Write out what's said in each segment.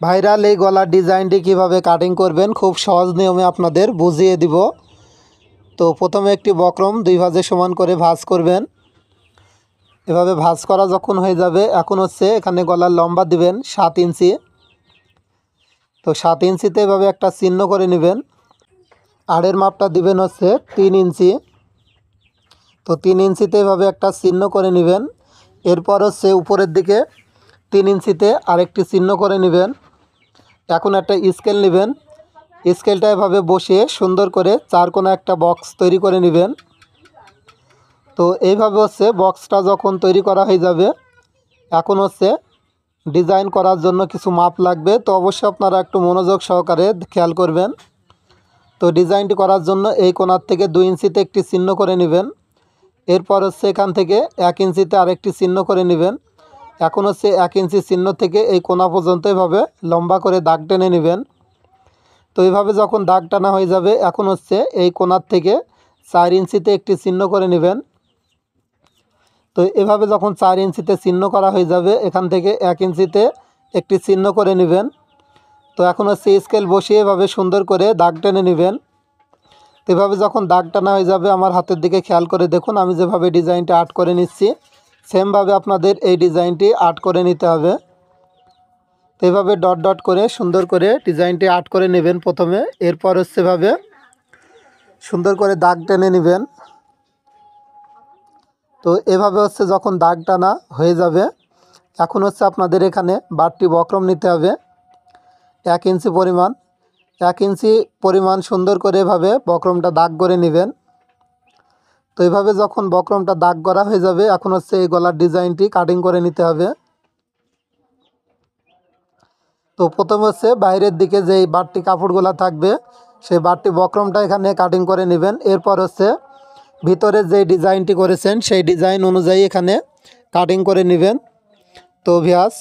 Viral এই গলার ডিজাইনটি কিভাবে কাটিং করবেন খুব সহজ নিয়মে আপনাদের বুঝিয়ে দিব। তো প্রথমে একটি বক্রম দুই ভাঁজে সমান করে ভাঁজ করবেন। এভাবে ভাঁজ করা যখন হয়ে যাবে, এখন হচ্ছে এখানে গলার লম্বা দিবেন 7 ইঞ্চি। তো 7 ইঞ্চিতে এভাবে একটা চিহ্ন করে নেবেন। আড়ের মাপটা দিবেন হচ্ছে 3 ইঞ্চি। তো 3 ইঞ্চিতে এভাবে একটা চিহ্ন করে নেবেন। এরপর হচ্ছে উপরের দিকে 3 ইঞ্চিতে আরেকটি চিহ্ন করে নেবেন। এখন একটা স্কেল নেবেন, স্কেলটা এভাবে বসিয়ে সুন্দর করে চার কোণা একটা বক্স তৈরি করে নেবেন। তো এইভাবে হচ্ছে বক্সটা যখন তৈরি করা হয়ে যাবে, এখন হচ্ছে ডিজাইন করার জন্য কিছু মাপ লাগবে। তো অবশ্যই আপনারা একটু মনোযোগ সহকারে খেয়াল করবেন। তো ডিজাইনটি করার জন্য এই কোণার থেকে 2 ইঞ্চিতে একটি চিহ্ন করে নেবেন। এরপর হচ্ছে এখান থেকে 1 ইঞ্চিতে আরেকটি চিহ্ন করে নেবেন। এখন হচ্ছে 1 ইঞ্চি চিহ্ন থেকে এই কোণা পর্যন্ত এভাবে লম্বা করে দাগ টেনে নেবেন। তো এইভাবে যখন দাগ টানা হয়ে যাবে, এখন হচ্ছে এই কোণার থেকে 4 ইঞ্চিতে একটি চিহ্ন করে নেবেন। তো এভাবে যখন 4 ইঞ্চিতে চিহ্ন করা হয়ে যাবে, এখান থেকে 1 ইঞ্চিতে একটি চিহ্ন করে নেবেন। তো এখন হচ্ছে স্কেল বসিয়ে এভাবে সুন্দর করে দাগ টেনে নেবেন। তো এভাবে যখন দাগ টানা হয়ে যাবে, আমার হাতের দিকে খেয়াল করে দেখুন, আমি যেভাবে ডিজাইনটা আর্ট করে নিচ্ছি সেমভাবে আপনাদের এই ডিজাইনটি আর্ট করে নিতে হবে। তো এভাবে ডট ডট করে সুন্দর করে ডিজাইনটি আর্ট করে নেবেন প্রথমে। এরপর হচ্ছে এভাবে সুন্দর করে দাগ টেনে নেবেন। তো এভাবে হচ্ছে যখন দাগ টানা হয়ে যাবে, এখন হচ্ছে আপনাদের এখানে বাড়তি বক্রম নিতে হবে 1 ইঞ্চি পরিমাণ। 1 ইঞ্চি পরিমাণ সুন্দর করে এভাবে বক্রমটা দাগ করে নেবেন। তো এইভাবে যখন বক্রমটা দাগ করা হয়ে যাবে, এখন হচ্ছে এই গলার ডিজাইনটি কাটিং করে নিতে হবে। তো প্রথমে হচ্ছে বাইরের দিকে যেই বাড়তি কাপড়গুলো থাকবে সেই বাড়তি বক্রমটা এখানে কাটিং করে নেবেন। এরপর হচ্ছে ভিতরে যে ডিজাইনটি করেছেন সেই ডিজাইন অনুযায়ী এখানে কাটিং করে নেবেন। তো ভিউয়ার্স,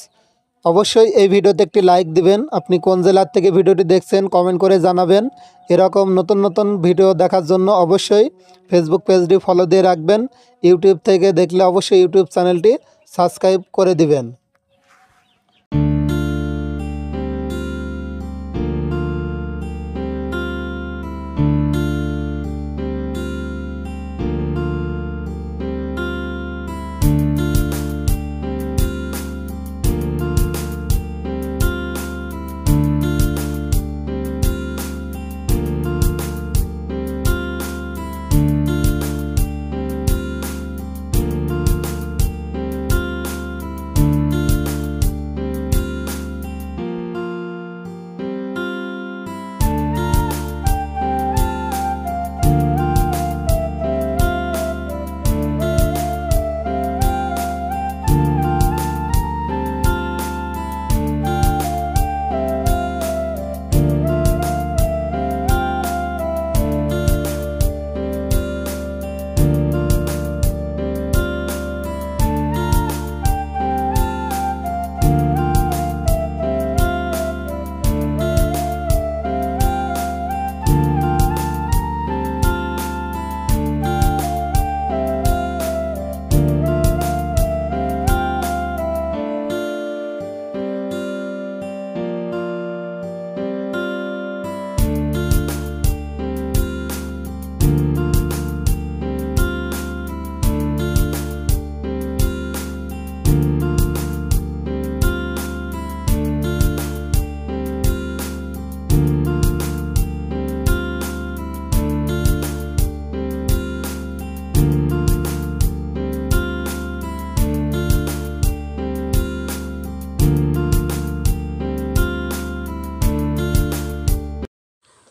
অবশ্যই এই ভিডিওতে একটি লাইক দিবেন। আপনি কোন জেলার থেকে ভিডিওটি দেখছেন কমেন্ট করে জানাবেন। এরকম নতুন নতুন ভিডিও দেখার জন্য অবশ্যই ফেসবুক পেজটি ফলো দিয়ে রাখবেন। ইউটিউব থেকে দেখলে অবশ্যই ইউটিউব চ্যানেলটি সাবস্ক্রাইব করে দিবেন।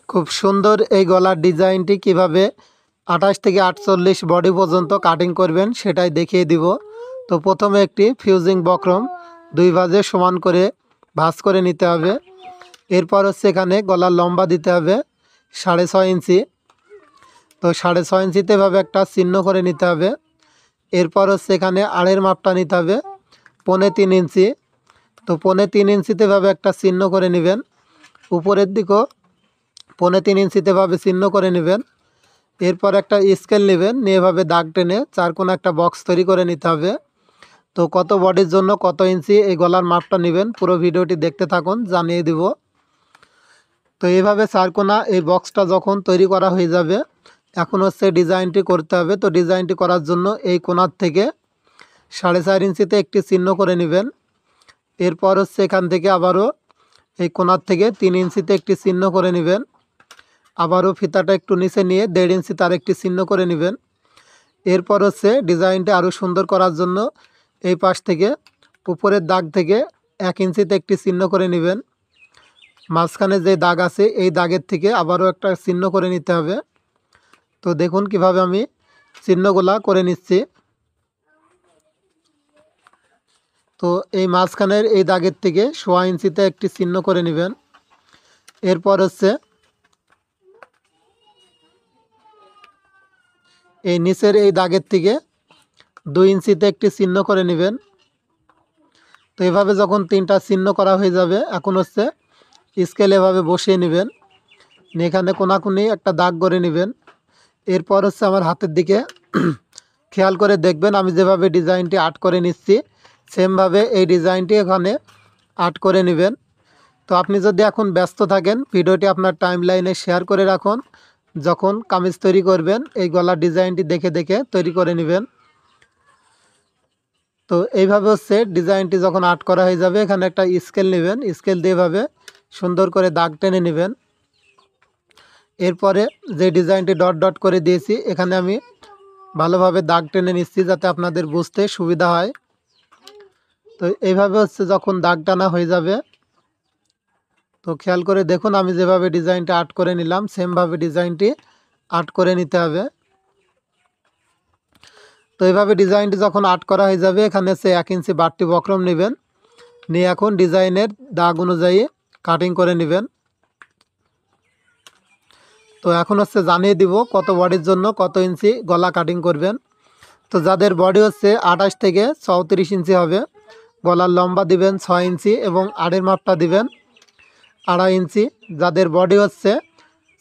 খুব সুন্দর এই গলার ডিজাইনটি কিভাবে 28 থেকে 48 বডি পর্যন্ত কাটিং করবেন সেটাই দেখিয়ে দিব। তো প্রথমে একটি ফিউজিং বক্রম 2 ভাঁজে সমান করে ভাঁজ করে নিতে হবে। এরপর হচ্ছে এখানে গলার লম্বা দিতে হবে 6.5 ইঞ্চি। তো 6.5 ইঞ্চিতে এভাবে একটা চিহ্ন করে নিতে হবে। এরপর হচ্ছে এখানে আড়ের মাপটা নিতে হবে 3.25 ইঞ্চি। তো 3.25 ইঞ্চিতে এভাবে একটা চিহ্ন করে নেবেন। উপরের দিকেও 3.25 ইঞ্চিতে এভাবে চিহ্ন করে নেবেন। এরপর একটা স্কেল নেবেন, নিয়ে এভাবে দাগ টেনে চার কোণা একটা বক্স তৈরি করে নিতে হবে। তো কত বডির জন্য কত ইঞ্চি এই গলার মাপটা নেবেন পুরো ভিডিওটি দেখতে থাকুন, জানিয়ে দিব। তো এইভাবে চারকোনা এই বক্সটা যখন তৈরি করা হয়ে যাবে, এখন হচ্ছে ডিজাইনটি করতে হবে। তো ডিজাইনটি করার জন্য এই কোণার থেকে 4.5 ইঞ্চিতে একটি চিহ্ন করে নেবেন। এরপর হচ্ছে এখান থেকে আবারও এই কোণার থেকে 3 ইঞ্চিতে একটি চিহ্ন করে নেবেন। আবারও ফিতাটা একটু নিচে নিয়ে 1.5 ইঞ্চি তার একটি চিহ্ন করে নেবেন। এরপর হচ্ছে ডিজাইনটা আরও সুন্দর করার জন্য এই পাশ থেকে উপরের দাগ থেকে 1 ইঞ্চিতে একটি চিহ্ন করে নেবেন। মাঝখানে যে দাগ আছে এই দাগের থেকে আবারও একটা চিহ্ন করে নিতে হবে। তো দেখুন কিভাবে আমি চিহ্নগুলা করে নিচ্ছি। তো এই মাঝখানের এই দাগের থেকে 1.5 ইঞ্চিতে একটি চিহ্ন করে নেবেন। এরপর হচ্ছে এই নিচের এই দাগের থেকে 2 ইঞ্চিতে একটি চিহ্ন করে নেবেন। তো এভাবে যখন 3টা চিহ্ন করা হয়ে যাবে, এখন হচ্ছে স্কেল এভাবে বসিয়ে নেবেন। এখানে কোনাকুনি একটা দাগ করে নেবেন। এরপর হচ্ছে আমার হাতের দিকে খেয়াল করে দেখবেন আমি যেভাবে ডিজাইনটি আর্ট করে নিচ্ছি, সেমভাবে এই ডিজাইনটি এখানে আর্ট করে নেবেন। তো আপনি যদি এখন ব্যস্ত থাকেন, ভিডিওটি আপনার টাইমলাইনে শেয়ার করে রাখুন। যখন কামিজ তৈরি করবেন এই গলার ডিজাইনটি দেখে দেখে তৈরি করে নেবেন। তো এইভাবে হচ্ছে ডিজাইনটি যখন আর্ট করা হয়ে যাবে, এখানে একটা স্কেল নেবেন। স্কেল দিয়ে এভাবে সুন্দর করে দাগ টেনে নেবেন। এরপরে যে ডিজাইনটি ডট ডট করে দিয়েছি, এখানে আমি ভালোভাবে দাগ টেনে নিচ্ছি যাতে আপনাদের বুঝতে সুবিধা হয়। তো এইভাবে হচ্ছে যখন দাগ টানা হয়ে যাবে, তো খেয়াল করে দেখুন আমি যেভাবে ডিজাইনটা আর্ট করে নিলাম, সেমভাবে ডিজাইনটি আর্ট করে নিতে হবে। তো এইভাবে ডিজাইনটি যখন আর্ট করা হয়ে যাবে, এখানে সে 1 ইঞ্চি বাড়তি বক্রম নেবেন, নিয়ে এখন ডিজাইনের দাগ অনুযায়ী কাটিং করে নেবেন। তো এখন হচ্ছে জানিয়ে দিব কত বডির জন্য কত ইঞ্চি গলা কাটিং করবেন। তো যাদের বডি হচ্ছে 28 থেকে 34 ইঞ্চি হবে, গলার লম্বা দিবেন 6 ইঞ্চি এবং আড়ের মাপটা দিবেন 2.5 ইঞ্চি। যাদের বডি হচ্ছে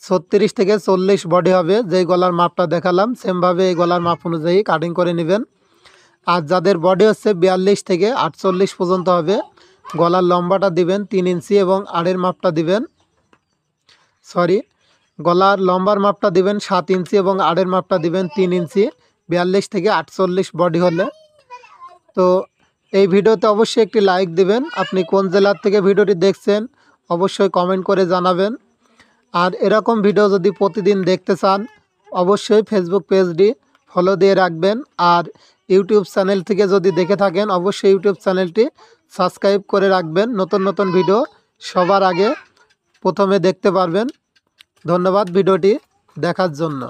36 থেকে 40 বডি হবে, যেই গলার মাপটা দেখালাম সেমভাবে এই গলার মাপ অনুযায়ী কাটিং করে নেবেন। আর যাদের বডি হচ্ছে 42 থেকে 48 পর্যন্ত হবে, গলার লম্বাটা দিবেন 3 ইঞ্চি এবং আড়ের মাপটা দিবেন গলার লম্বার মাপটা দিবেন 7 ইঞ্চি এবং আড়ের মাপটা দিবেন 3 ইঞ্চি 42 থেকে 48 বডি হলে। তো এই ভিডিওতে অবশ্যই একটি লাইক দিবেন। আপনি কোন জেলার থেকে ভিডিওটি দেখছেন অবশ্যই কমেন্ট করে জানাবেন। আর এরকম ভিডিও যদি প্রতিদিন দেখতে চান, অবশ্যই ফেসবুক পেজটি ফলো দিয়ে রাখবেন। আর ইউটিউব চ্যানেল থেকে যদি দেখে থাকেন, অবশ্যই ইউটিউব চ্যানেলটি সাবস্ক্রাইব করে রাখবেন। নতুন নতুন ভিডিও সবার আগে প্রথমে দেখতে পারবেন। ধন্যবাদ ভিডিওটি দেখার জন্য।